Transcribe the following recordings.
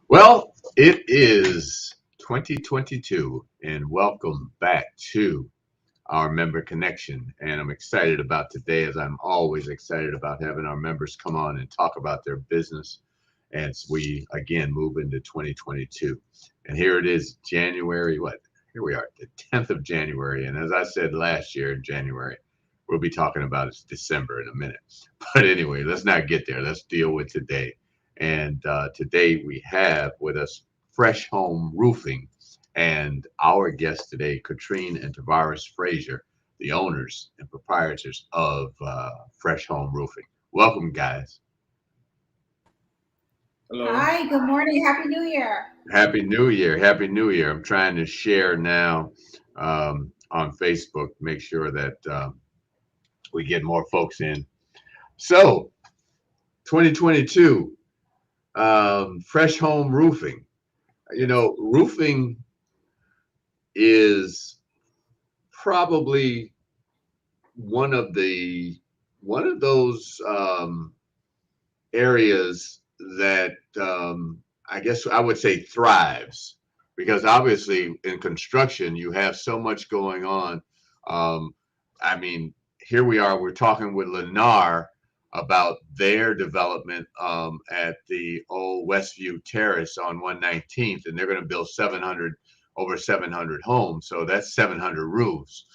Well, it is 2022, and welcome back to our member connection. And I'm excited about today, as I'm always excited about having our members come on and talk about their business as we again move into 2022. And here it is, January, what? Here we are, the 10th of January. And as I said last year in January, we'll be talking about it's December in a minute. But anyway, let's not get there. Let's deal with today. And today we have with us Fresh Home Roofing and our guest today, Katrine and Tavares Frazier, the owners and proprietors of Fresh Home Roofing. Welcome, guys. Hello. Hi, good morning. Happy New Year. Happy New Year. Happy New Year. I'm trying to share now on Facebook, make sure that we get more folks in. So, 2022, Fresh Home Roofing. You know, roofing is probably one of those areas that I guess I would say thrives because obviously in construction you have so much going on. Um, I mean, here we are. We're talking with Lennar about their development at the old Westview Terrace on 119th, and they're going to build 700 over 700 homes. So that's 700 roofs.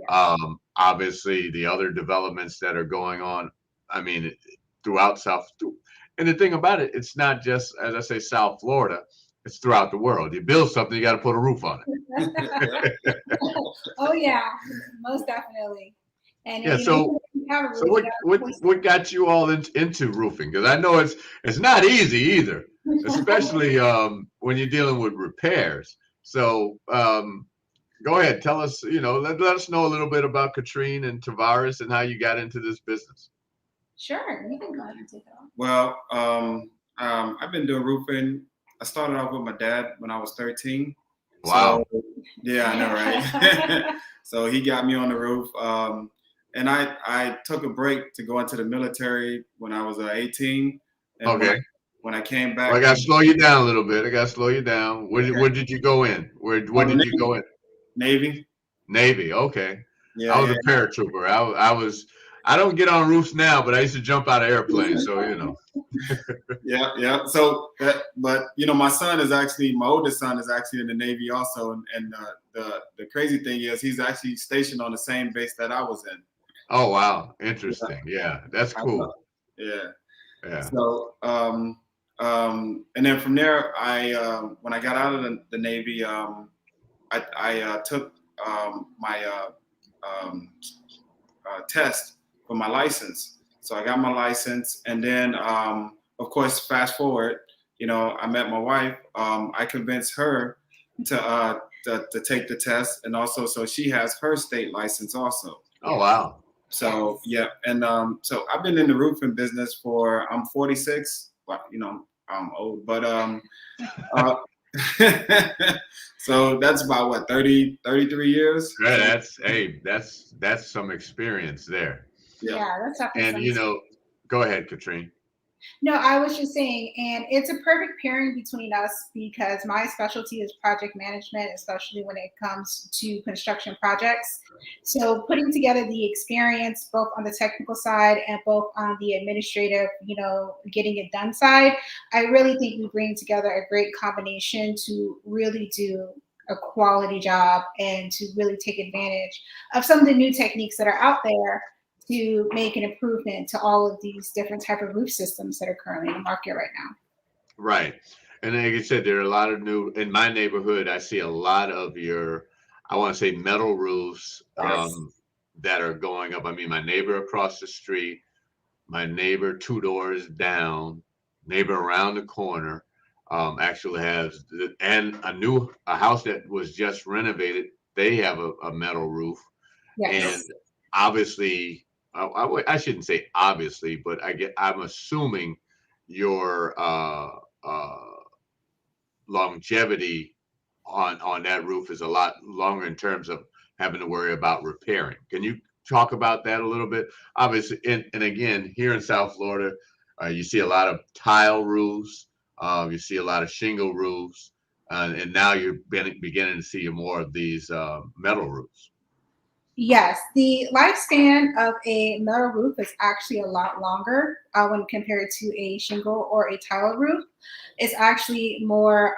Yes. Obviously, the other developments that are going on. I mean, throughout South. And the thing about it, it's not just, as I say, South Florida. It's throughout the world. You build something, you got to put a roof on it. Oh yeah, most definitely. And Yeah. even if you have a So roof, you got to what got you all into roofing? Because I know it's not easy either, especially when you're dealing with repairs. So go ahead, tell us. Let us know a little bit about Katrine and Tavares and how you got into this business. Sure, you can go ahead and take it off. Well, I've been doing roofing. I started off with my dad when I was 13. Wow. So, yeah, I know, right? So he got me on the roof. And I took a break to go into the military when I was 18. And Okay. when I came Well, I back, got to slow you down a little bit. I got to slow you down. Where did you go in? Where the did you go in? Navy. Navy. Okay. Yeah, I was yeah, a paratrooper. I don't get on roofs now, but I used to jump out of airplanes. So, yeah, yeah. So, but my son is actually my oldest son is actually in the Navy also, and the crazy thing is he's actually stationed on the same base that I was in. Oh, wow. Interesting. Yeah, that's I cool. thought- Yeah. Yeah. So, and then from there, when I got out of the Navy, I took my test for my license. So I got my license, and then, of course, fast forward, I met my wife. I convinced her to take the test, and also so she has her state license also. Oh, Yes. wow. So yeah, and so I've been in the roofing business I'm 46. Well, I'm old, but uh, so that's about what 33 years. Yeah, So that's some experience there. yeah, Yeah, that's And definitely some. go ahead, Katrine. No, I was just saying, and it's a perfect pairing between us because my specialty is project management, especially when it comes to construction projects. So putting together the experience both on the technical side and both on the administrative, getting it done side, I really think we bring together a great combination to really do a quality job and to really take advantage of some of the new techniques that are out there to make an improvement to all of these different type of roof systems that are currently in the market right now. Right. And like I said, there are a lot of new in my neighborhood. I see a lot of I want to say metal roofs Yes. that are going up. I mean, my neighbor across the street, my neighbor two doors down, neighbor around the corner, actually has and a house that was just renovated. They have a metal roof, and Yes. obviously, I shouldn't say obviously, but I'm assuming your uh, longevity on that roof is a lot longer in terms of having to worry about repairing. Can you talk about that a little bit? Obviously, and again, here in South Florida, you see a lot of tile roofs, You see a lot of shingle roofs, and now you're beginning to see more of these metal roofs. Yes, the lifespan of a metal roof is actually a lot longer when compared to a shingle or a tile roof. It's actually more,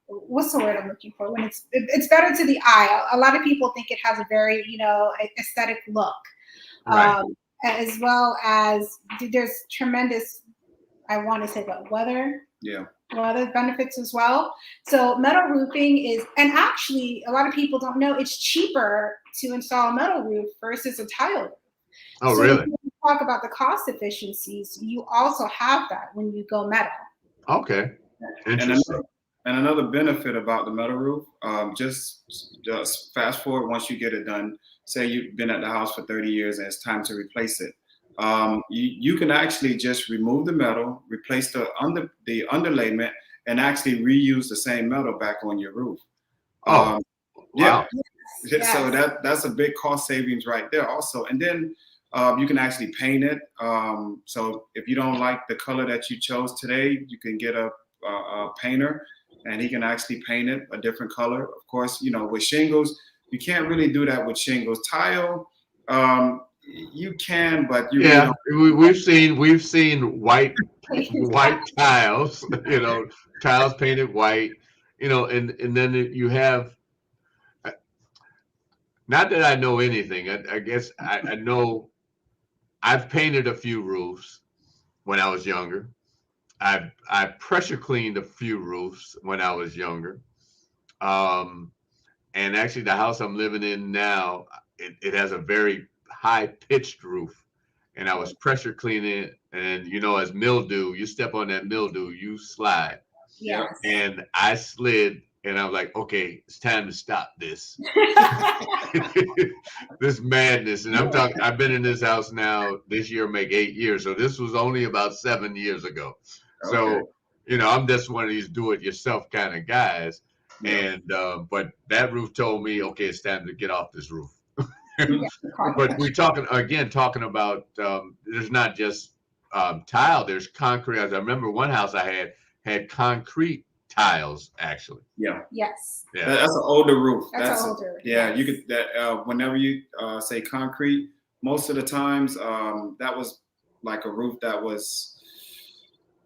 what's the word I'm looking for? When it's better to the eye. A lot of people think it has a very, aesthetic look, Right. as well as there's tremendous, I want to say, but Yeah. weather benefits as well. So metal roofing is, and actually a lot of people don't know it's cheaper to install a metal roof versus a tile roof. Oh, So when really? you talk about the cost efficiencies, you also have that when you go metal. Okay. And Interesting. another benefit about the metal roof, just fast forward once you get it done. Say you've been at the house for 30 years and it's time to replace it. You can actually just remove the metal, replace the underlayment, and actually reuse the same metal back on your roof. Oh, Yeah, wow. Yes. so that's a big cost savings right there also. And then you can actually paint it. So if you don't like the color that you chose today, you can get a painter and he can actually paint it a different color. Of course, with shingles, you can't really do that with shingles. Tile, you can, but you really Yeah, don't. we've seen white tiles, tiles painted white, and then you have, not that I know anything. I guess I know I've painted a few roofs when I was younger. I pressure cleaned a few roofs when I was younger. Um, and actually, the house I'm living in now, it has a very high pitched roof, and I was pressure cleaning it. And as mildew, you step on that mildew, you slide. Yeah. Yes. And I slid, and I was like, okay, it's time to stop this. This madness. And I'm talking, I've been in this house now, this year make 8 years. So this was only about 7 years ago. Okay. So, I'm just one of these do it yourself kind of guys. Yeah. And, but that roof told me, okay, it's time to get off this roof. Yeah, But we talking about, there's not just tile, there's concrete. I remember one house I had concrete tiles actually. Yeah. Yes. Yeah. That's an older roof. That's an older. Yeah, yes. you could that whenever you say concrete, most of the times that was like a roof that was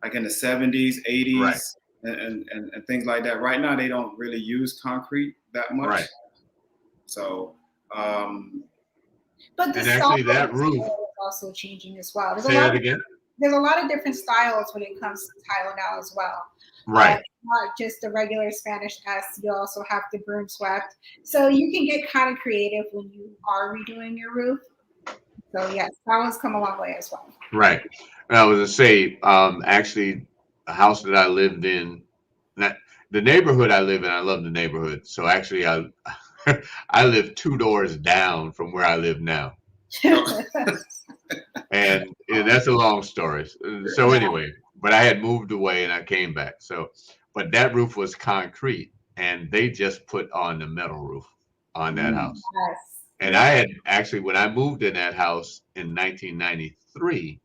like in the 70s, 80s, Right. and things like that. Right now, they don't really use concrete that much. Right. So, But the And style actually, that of roof. tile is also changing as well. Say that again. There's a lot of different styles when it comes to tile now as well. Right. Not just the regular Spanish S. You also have the broom swept. So you can get kind of creative when you are redoing your roof. So yes, tiles come a long way as well. Right. And I was gonna say, actually, the house that I lived in, not the neighborhood I live in. I love the neighborhood. So actually, I I live 2 doors down from where I live now. And that's a long story. So anyway, but I had moved away and I came back. So, but that roof was concrete, and they just put on the metal roof on that house. Yes. And I had actually, when I moved in that house in 1993,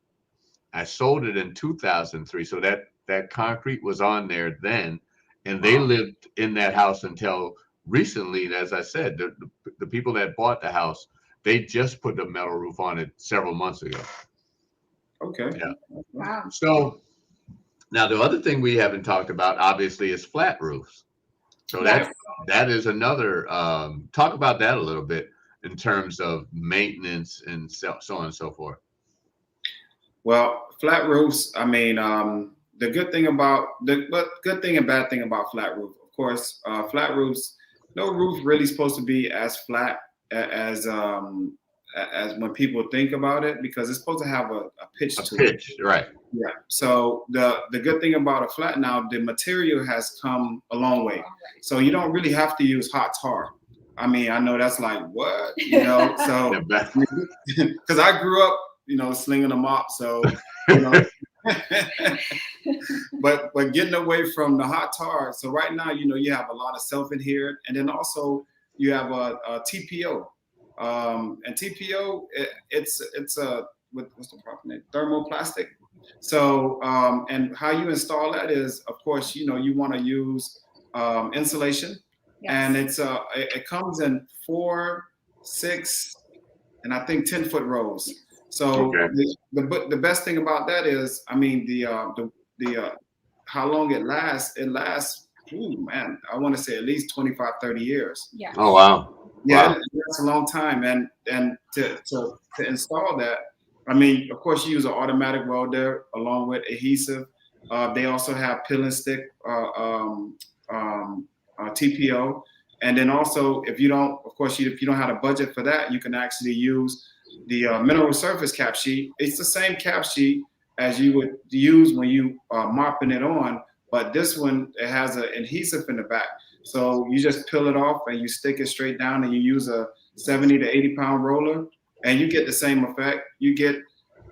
I sold it in 2003. So that concrete was on there then, and they lived in that house until recently. As I said, the people that bought the house, they just put the metal roof on it several months ago. okay. Yeah. Wow. So now the other thing we haven't talked about, obviously, is flat roofs. So Yes. that is another. Talk about that a little bit in terms of maintenance and so on and so forth. Well, flat roofs. I mean, the good thing good thing and bad thing about flat roof. Of course, flat roofs. No roof really supposed to be as flat as when people think about it, because it's supposed to have a pitch A to pitch, it. right? Yeah. So the good thing about a flat now, the material has come a long way. So you don't really have to use hot tar. I mean, I know that's like what, so because I grew up, slinging a mop. So, but getting away from the hot tar. So right now, you have a lot of self-adherent, and then also you have a TPO. And TPO, it's a what's the proper name? Thermoplastic. So, and how you install that is, of course, you know, you want to use insulation, and Yes. it comes in 4, 6, and I think 10-foot rolls. So Okay. the best thing about that is, I mean, the how long it lasts. It lasts, ooh, man, I want to say at least 25, 30 years. Yes. Oh, wow. Yeah, Wow. that's a long time, and to install that, I mean, of course, you use an automatic welder along with adhesive. They also have peel and stick TPO, and then also if you don't, of course, if you don't have a budget for that, you can actually use the mineral surface cap sheet. It's the same cap sheet as you would use when you mopping it on, but this one, it has an adhesive in the back. So you just peel it off and you stick it straight down, and you use a 70 to 80-pound roller, and you get the same effect. You can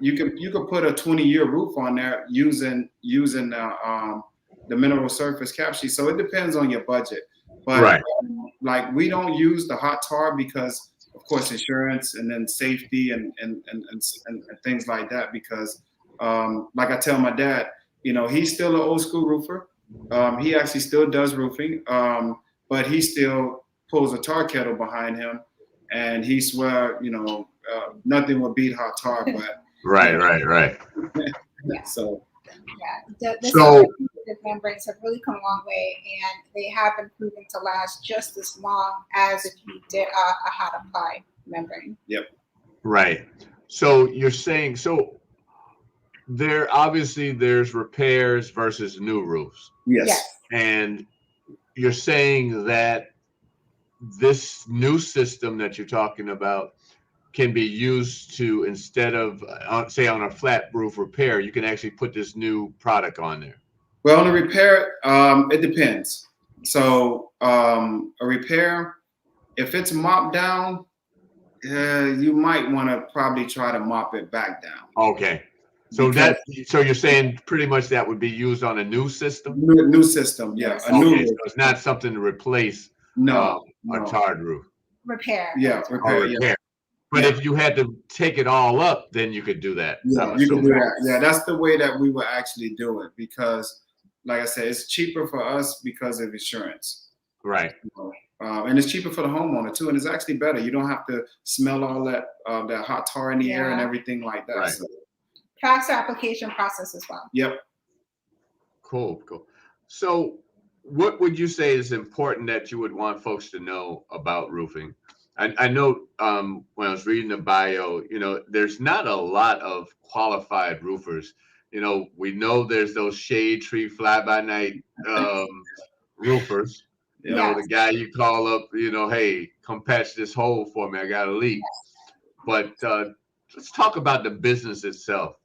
put a 20-year roof on there using the mineral surface cap sheet. So it depends on your budget. But Right. like, we don't use the hot tar because, of course, insurance and then safety and things like that. Because like I tell my dad, you know, he's still an old school roofer. He actually still does roofing, but he still pulls a tar kettle behind him, and he swear, you know, nothing will beat hot tar. But Right. Right. Yeah. so The So, self-adhesive membranes have really come a long way, and they have been proven to last just as long as if you did a hot apply membrane. yep. right. So you're saying, so there's repairs versus new roofs. Yes. Yes. And you're saying that this new system that you're talking about can be used to, instead of say on a flat roof repair, you can actually put this new product on there. Well, on a repair, it depends. So a repair, if it's mopped down, you might want to probably try to mop it back down. Okay. So Because so you're saying pretty much that would be used on a new system? new system, yeah, Yes. a new Okay, so roof. it's not something to replace No, a no, tarred roof Repair. yeah, or repair, yeah, repair. But yeah. if you had to take it all up, then you could do that. Yeah, I'm you can do assuming. that. Yeah, that's the way that we will actually do it, because, like I said, it's cheaper for us because of insurance. Right. You know, and it's cheaper for the homeowner too, and it's actually better. You don't have to smell all that hot tar in the air and Yeah. everything like that. Right. So, Faster application process as well. yep. Cool. So what would you say is important that you would want folks to know about roofing? I know when I was reading the bio, you know, there's not a lot of qualified roofers. You know, we know there's those shade tree fly by night roofers. You know, Yes. the guy you call up, you know, hey, come patch this hole for me. I got a leak. But let's talk about the business itself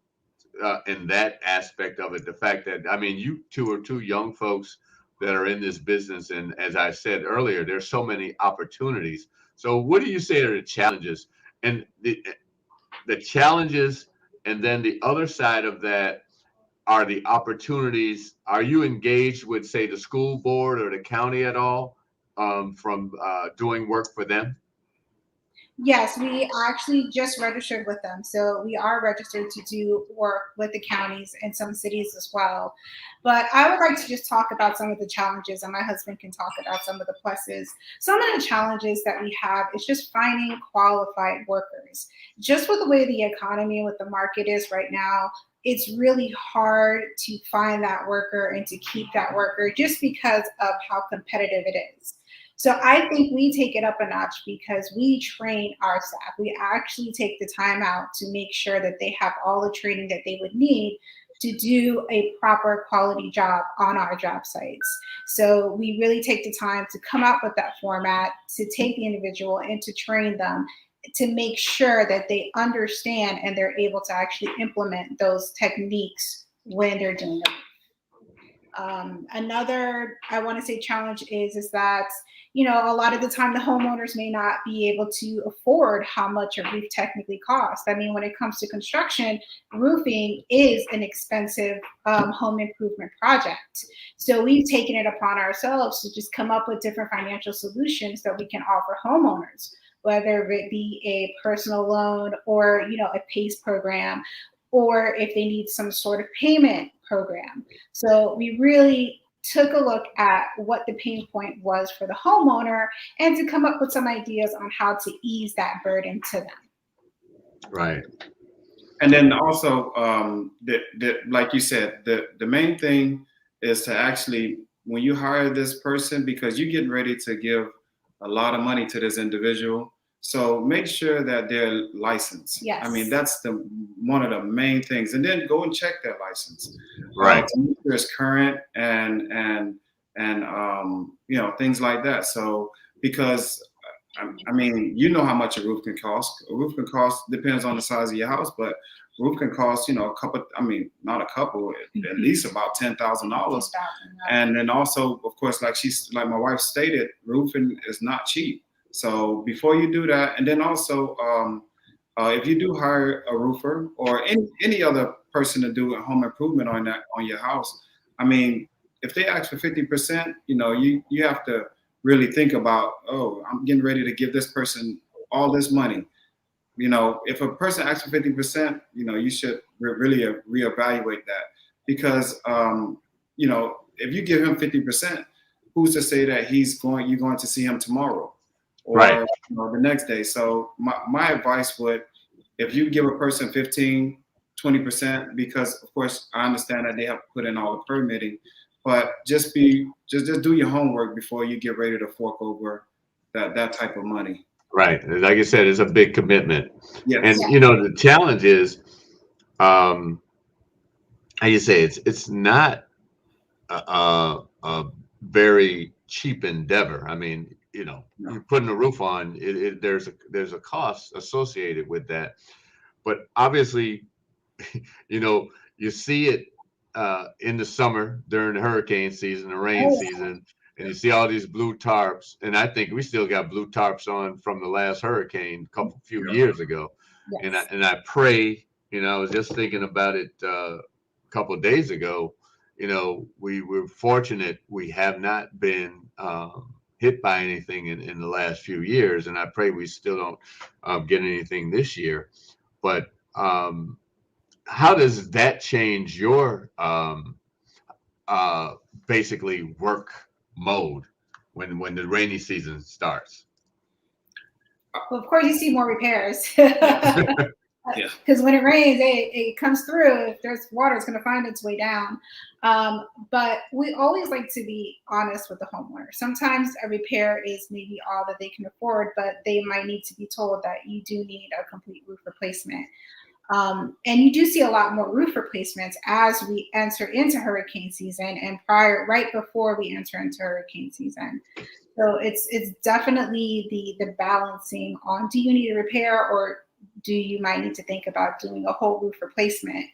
in that aspect of it. The fact that, I mean, you two are two young folks that are in this business. And as I said earlier, there's so many opportunities. So what do you say are the challenges and the challenges? And then the other side of that are the opportunities. Are you engaged with, say, the school board or the county at all from doing work for them? Yes, we actually just registered with them. So we are registered to do work with the counties and some cities as well. But I would like to just talk about some of the challenges, and my husband can talk about some of the pluses. Some of the challenges that we have is just finding qualified workers. Just with the way the economy and what the market is right now, it's really hard to find that worker and to keep that worker just because of how competitive it is. So I think we take it up a notch because we train our staff. We actually take the time out to make sure that they have all the training that they would need to do a proper quality job on our job sites. So we really take the time to come up with that format, to take the individual and to train them, to make sure that they understand and they're able to actually implement those techniques when they're doing it. Another, I want to say, challenge is that, you know, a lot of the time the homeowners may not be able to afford how much a roof technically costs. I mean, when it comes to construction, roofing is an expensive home improvement project. So we've taken it upon ourselves to just come up with different financial solutions that we can offer homeowners, whether it be a personal loan or, you know, a PACE program, or if they need some sort of payment program. So we really took a look at what the pain point was for the homeowner and to come up with some ideas on how to ease that burden to them. Right. And then also, like you said, the main thing is to actually, when you hire this person, because you're getting ready to give a lot of money to this individual, so make sure that they're licensed. Yes. I mean, that's one of the main things. And then go and check their license. Right. To make sure it's current and things like that. So because I mean, you know how much a roof can cost. A roof can cost, depends on the size of your house, but roof can cost, a couple, I mean, not a couple, at least about $10,000. And then also, of course, like my wife stated, roofing is not cheap. So before you do that, and then also, if you do hire a roofer or any other person to do a home improvement on your house, I mean, if they ask for 50%, you have to really think about, oh, I'm getting ready to give this person all this money. If a person asks for 50%, you should really reevaluate that, because if you give him 50%, who's to say that you're going to see him tomorrow or Right. The next day? So my advice would, if you give a person 15, 20%, because of course I understand that they have to put in all the permitting, but just do your homework before you get ready to fork over that type of money. Right. Like I said, it's a big commitment. Yes. And the challenge is, how you say, it's not a very cheap endeavor. I mean, you're putting a roof on, there's a cost associated with that. But obviously, you see it in the summer during the hurricane season, the rain season, and you see all these blue tarps. And I think we still got blue tarps on from the last hurricane a few years ago. Yes. And I pray, I was just thinking about it a couple of days ago. We were fortunate we have not been hit by anything in the last few years, and I pray we still don't get anything this year. But how does that change your basically work mode when the rainy season starts? Well, of course, you see more repairs. Yeah. Because when it rains, it comes through. If there's water, it's going to find its way down. But we always like to be honest with the homeowner. Sometimes a repair is maybe all that they can afford, but they might need to be told that you do need a complete roof replacement. And you do see a lot more roof replacements as we enter into hurricane season and right before we enter into hurricane season. So it's definitely the balancing on, do you need a repair, or do you might need to think about doing a whole roof replacement?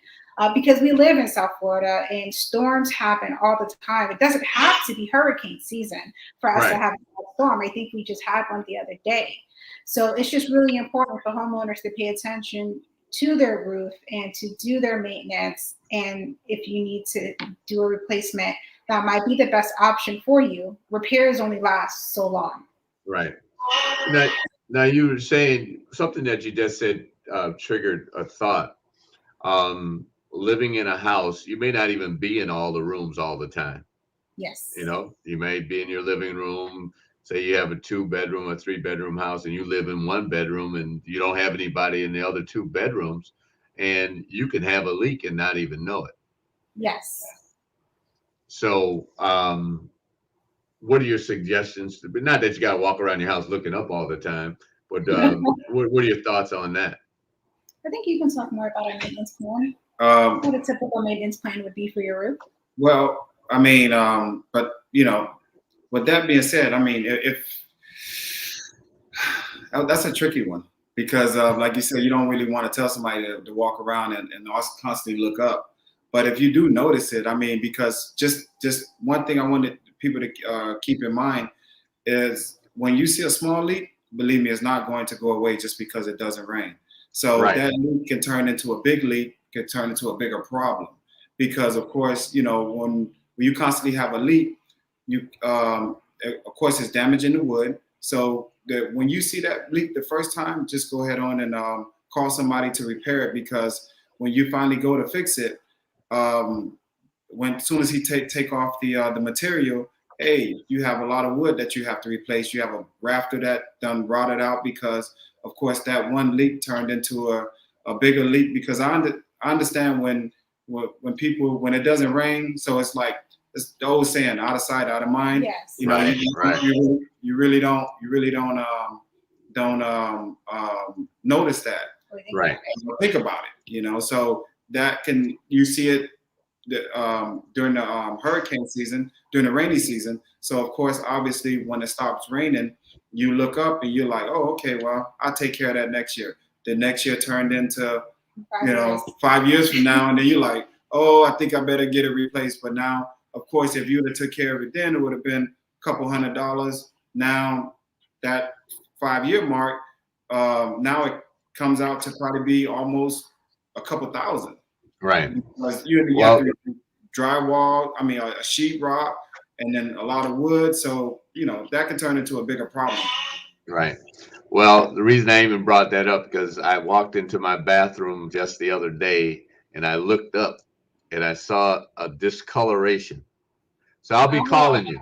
Because we live in South Florida and storms happen all the time. It doesn't have to be hurricane season for us to have a storm. I think we just had one the other day. So it's just really important for homeowners to pay attention to their roof and to do their maintenance. And if you need to do a replacement, that might be the best option for you. Repairs only last so long. Right. Now you were saying something that you just said triggered a thought. Living in a house, you may not even be in all the rooms all the time. Yes. You may be in your living room. Say you have a 2-bedroom or 3-bedroom house and you live in 1 bedroom and you don't have anybody in the other 2 bedrooms, and you can have a leak and not even know it. Yes. So, what are your suggestions? Not that you got to walk around your house looking up all the time, but what are your thoughts on that? I think you can talk more about a maintenance plan. What a typical maintenance plan would be for your roof. Well, I mean, but with that being said, I mean, if that's a tricky one, because like you said, you don't really want to tell somebody to walk around and constantly look up. But if you do notice it, I mean, because just one thing I wanted people to keep in mind is when you see a small leak, believe me, it's not going to go away just because it doesn't rain. So that leak can turn into a big leak, can turn into a bigger problem, because of course, when you constantly have a leak, of course, it's damaging the wood. So when you see that leak the first time, just go ahead on and call somebody to repair it, because when you finally go to fix it, as soon as he take off the material, hey, you have a lot of wood that you have to replace. You have a rafter that done rotted out because, of course, that one leak turned into a bigger leak. Because I understand when it doesn't rain, so it's like it's the old saying, out of sight, out of mind. Yes. You know, Right. you really don't notice that. Right. Think about it. You know, so you see it during the hurricane season, during the rainy season. So of course, obviously, when it stops raining, you look up and you're like, oh, okay, well, I'll take care of that next year. The next year turned into 5 years from now, and then you're like, oh, I think I better get it replaced. But now, of course, if you would have took care of it then, it would have been a couple $100. Now that 5-year mark, now it comes out to probably be almost a couple thousand. Right. Because you have to drywall, a sheetrock, and then a lot of wood. So, that can turn into a bigger problem. Right. Well, the reason I even brought that up because I walked into my bathroom just the other day and I looked up and I saw a discoloration. So I'll be calling you.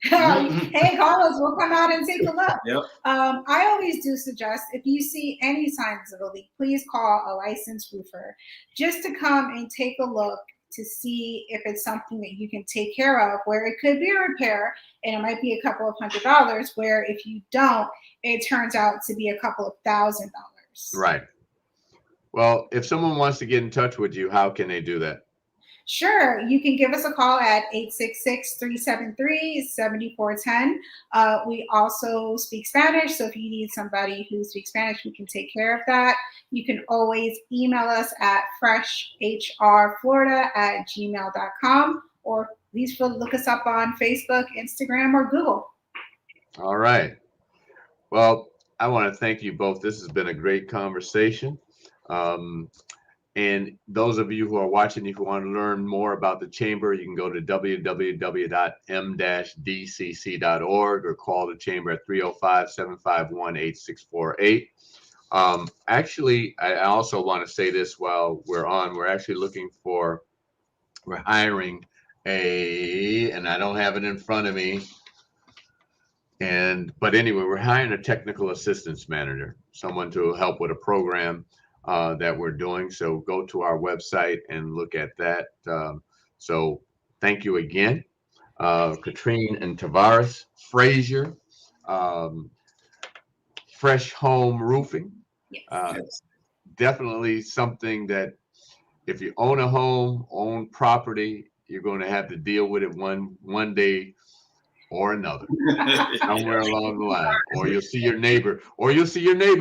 Hey, call us. We'll come out and take a look. Yep. I always do suggest if you see any signs of a leak, please call a licensed roofer just to come and take a look to see if it's something that you can take care of, where it could be a repair and it might be a couple of $100, where if you don't, it turns out to be a couple of $1,000. Right. Well, if someone wants to get in touch with you, how can they do that? Sure. You can give us a call at 866-373-7410. We also speak Spanish, so if you need somebody who speaks Spanish, we can take care of that. You can always email us at freshhrflorida@gmail.com, or please look us up on Facebook, Instagram, or Google. All right. Well, I want to thank you both. This has been a great conversation. And those of you who are watching, if you want to learn more about the chamber, you can go to www.m-dcc.org or call the chamber at 305-751-8648. Actually, I also want to say this while we're on. We're hiring and I don't have it in front of me. But anyway, we're hiring a technical assistance manager, someone to help with a program that we're doing. So go to our website and look at that. So thank you again, Katrine and Tavares, Frazier, Fresh Home Roofing. Yes. Definitely something that if you own a home, own property, you're going to have to deal with it one day or another, somewhere along the line, or you'll see your neighbor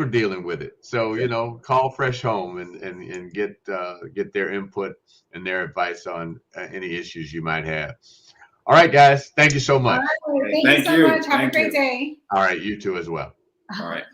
dealing with it. So, call Fresh Home and get their input and their advice on any issues you might have. All right, guys. Thank you so much. All right. Thank you so much. Have a great day. All right. You too as well. All right.